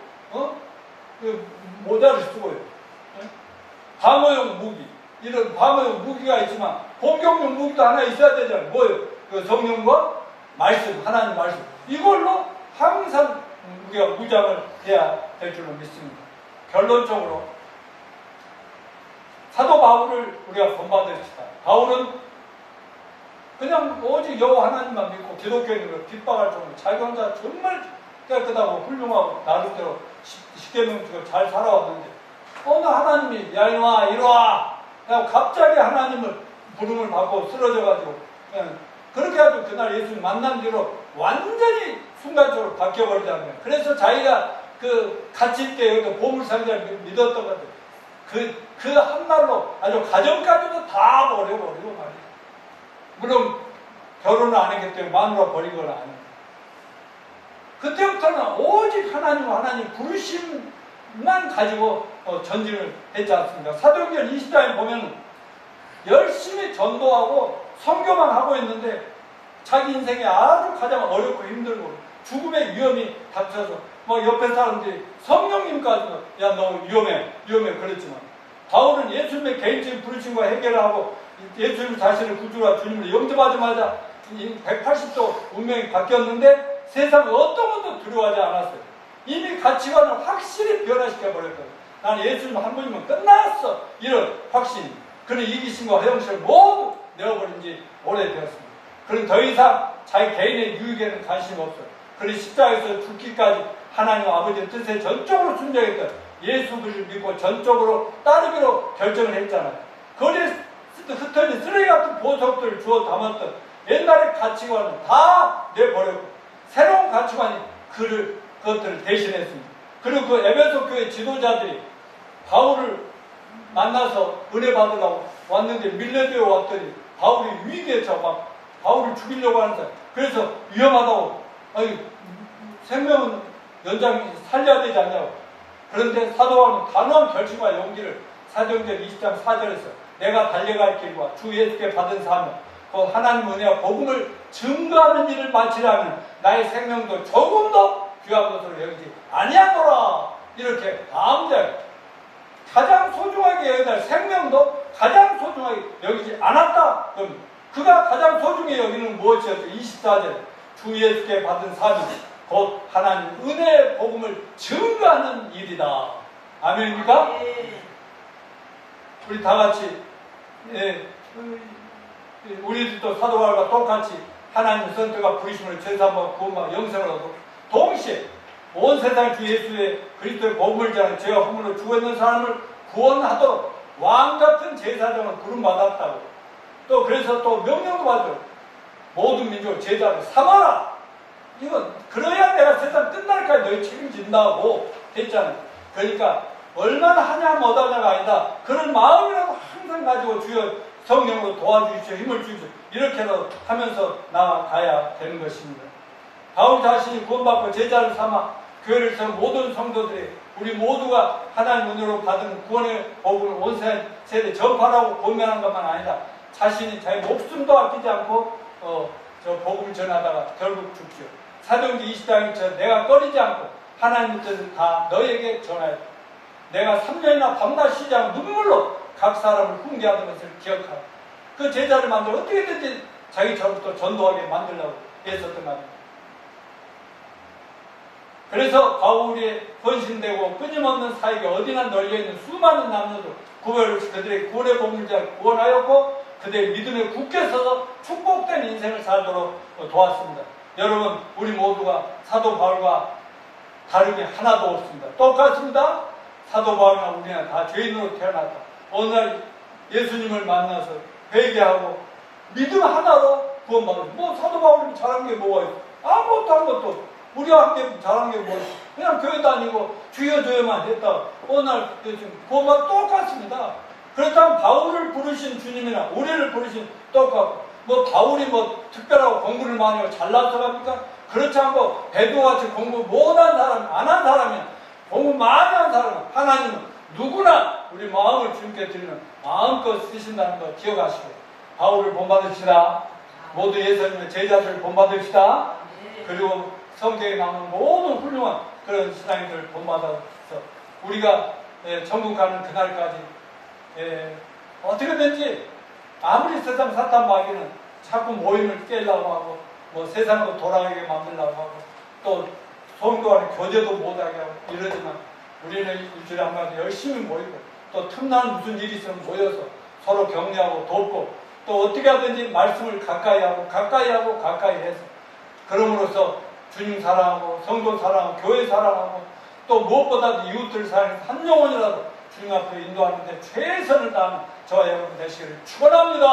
그 모자를 쓰고요. 방어용 무기, 이런 방어용 무기가 있지만 공격용 무기도 하나 있어야 되잖아요. 뭐예요? 그 성령과 말씀, 하나님 말씀. 이걸로 항상 우리가 무장을 해야 될 줄로 믿습니다. 결론적으로 사도 바울을 우리가 본받읍시다. 바울은 그냥 오직 여호와 하나님만 믿고 기독교인으로 핍박할 정도로 자기 혼자 정말 깨끗하고 훌륭하고 나름대로 십계명 지고 잘 살아왔는데 어느 하나님이 야 이놈아 이리와 갑자기 하나님을 부름을 받고 쓰러져가지고 그냥 그렇게 해가지고 그날 예수님 만난 뒤로 완전히 순간적으로 바뀌어버리자는 거예요. 그래서 자기가 그 갇힐 때 여기 보물상자를 믿었던 건데 그 한말로 아주 가정까지도 다 버려버리고 말이에요. 물론 결혼을 안 했기 때문에 마누라 버린 건 아니에요. 그때부터는 오직 하나님 부르심만 가지고 전진을 했지 않습니까? 사도행전 20장에 보면 열심히 전도하고 선교만 하고 있는데 자기 인생에 아주 가장 어렵고 힘들고 죽음의 위험이 닥쳐서 뭐 옆에 사람들이 성령님까지도 야 너 위험해 그랬지만 바울은 예수님의 개인적인 부르심과 해결을 하고 예수님 자신을 구주와 주님을 영접하자마자 180도 운명이 바뀌었는데 세상 어떤 것도 두려워하지 않았어요. 이미 가치관을 확실히 변화시켜 버렸거든요. 나는 예수님 한 분이면 끝났어 이런 확신. 그런 이기심과 허영심을 모두 내어버린 지 오래되었습니다. 그는 더 이상 자기 개인의 유익에는 관심이 없어요. 그는 십자가에서 죽기까지 하나님 아버지의 뜻에 전적으로 순종했던 예수 그리스도를 믿고 전적으로 따르기로 결정을 했잖아요. 거기에 흩어진 쓰레기 같은 보석들을 주워 담았던 옛날의 가치관은 다 내버렸고 새로운 가치관이 그것들을 대신했습니다. 그리고 그 에베소 교회 지도자들이 바울을 만나서 은혜 받으려고 왔는데 밀레드에 왔더니 바울이 위기에 처해 막 바울을 죽이려고 하는 사람. 그래서 위험하다고 아니 생명은 연장이 살려야 되지 않냐고. 그런데 사도 바울은 단호한 결심과 용기를 사도행전 20장 4절에서 내가 달려갈 길과 주 예수께 받은 사명 그 하나님 은혜와 복음을 증거하는 일을 마치려면 나의 생명도 조금 더 귀한 것으로 여기지 아니하노라. 이렇게 다음절 가장 소중하게 여기다 생명도 가장 소중하게 여기지 않았다. 그럼 그가 가장 소중히 여기는 무엇이었죠? 24절 주 예수께 받은 사명 곧 하나님 은혜의 복음을 증거하는 일이다. 아멘입니까? 우리 다 같이 우리들도 사도 바울과 똑같이 하나님 선택과 부르심을 제사하고 구원과 영생을 얻고 동시에 온 세상 주 예수의 그리스도의 복음을 전하는 죄와 허물로 죽어있는 사람을 구원하도록 왕같은 제사장을 부름받았다고. 또 그래서 또 명령도 받아요. 모든 민족 제자를 삼아라. 이건 그래야 내가 세상 끝날까지 너희 책임진다고 했잖아요. 그러니까 얼마나 하냐 못하냐가 아니다. 그런 마음이라도 항상 가지고 주여 성령으로 도와주십시오. 힘을 주십시오. 이렇게라도 하면서 나아가야 되는 것입니다. 바울 자신이 구원받고 제자를 삼아 교회를 세운 모든 성도들이 우리 모두가 하나님 은혜로 받은 구원의 복음을 온 세대 전파라고 권면한 것만 아니라 자신이 자기 목숨도 아끼지 않고 저 복음을 전하다가 결국 죽죠. 사도행전 20장에서 내가 꺼리지 않고 하나님의 뜻을 다 너에게 전하였다. 내가 3년이나 밤낮 쉬지 않고 눈물로 각 사람을 훈계하는 것을 기억하라. 그 제자를 만들어 어떻게든지 자기처럼 또 전도하게 만들려고 애썼던 겁니다. 그래서 바울이 헌신되고 끊임없는 사역에 어디나 널려있는 수많은 남녀들 구별을 그들의 구원의 복음을 구원하였고 그들의 믿음에 굳게 서서 축복된 인생을 살도록 도왔습니다. 여러분 우리 모두가 사도 바울과 다름이 하나도 없습니다. 똑같습니다. 사도 바울이나 우리는 다 죄인으로 태어났다. 어느 날 예수님을 만나서 회개하고 믿음 하나로 구원받았다. 뭐 사도 바울이 잘한 게 뭐가 있어? 아무것도 한 것도 없어. 우리와 함께 잘한 게 뭐지? 그냥 교회 다니고 주여주여만 했다. 어느 날 구원받 똑같습니다. 그렇다면 바울을 부르신 주님이나 우리를 부르신 똑같고 뭐 바울이 뭐 특별하고 공부를 많이 하고 잘나서 갑니까? 그렇지 않고 베드로같이 공부 못한 사람, 안 한 사람이야. 공부 많이 한 사람은 하나님은 누구나 우리 마음을 주님께 드리는 마음껏 쓰신다는 거 기억하시고 바울을 본받읍시다. 모두 예수님의 제자들을 본받읍시다. 그리고 성경에 나오는 모든 훌륭한 그런 신앙인들을 본받아서 우리가 천국 가는 그날까지 어떻게든지 아무리 세상 사탄 마귀는 자꾸 모임을 깨려고 하고 뭐 세상으로 돌아가게 만들려고 하고 또 성도 간에 교제도 못하게 하고 이러지만 우리는 일주일에 한 번 열심히 모이고 또 틈나는 무슨 일이 있으면 모여서 서로 격려하고 돕고 또 어떻게 하든지 말씀을 가까이 해서 그럼으로써 주님 사랑하고 성도 사랑하고 교회 사랑하고 또 무엇보다도 이웃들 사랑해서 한 영혼이라도 주님 앞에 인도하는데 최선을 다하는 저와 여러분 되시기를 축원합니다.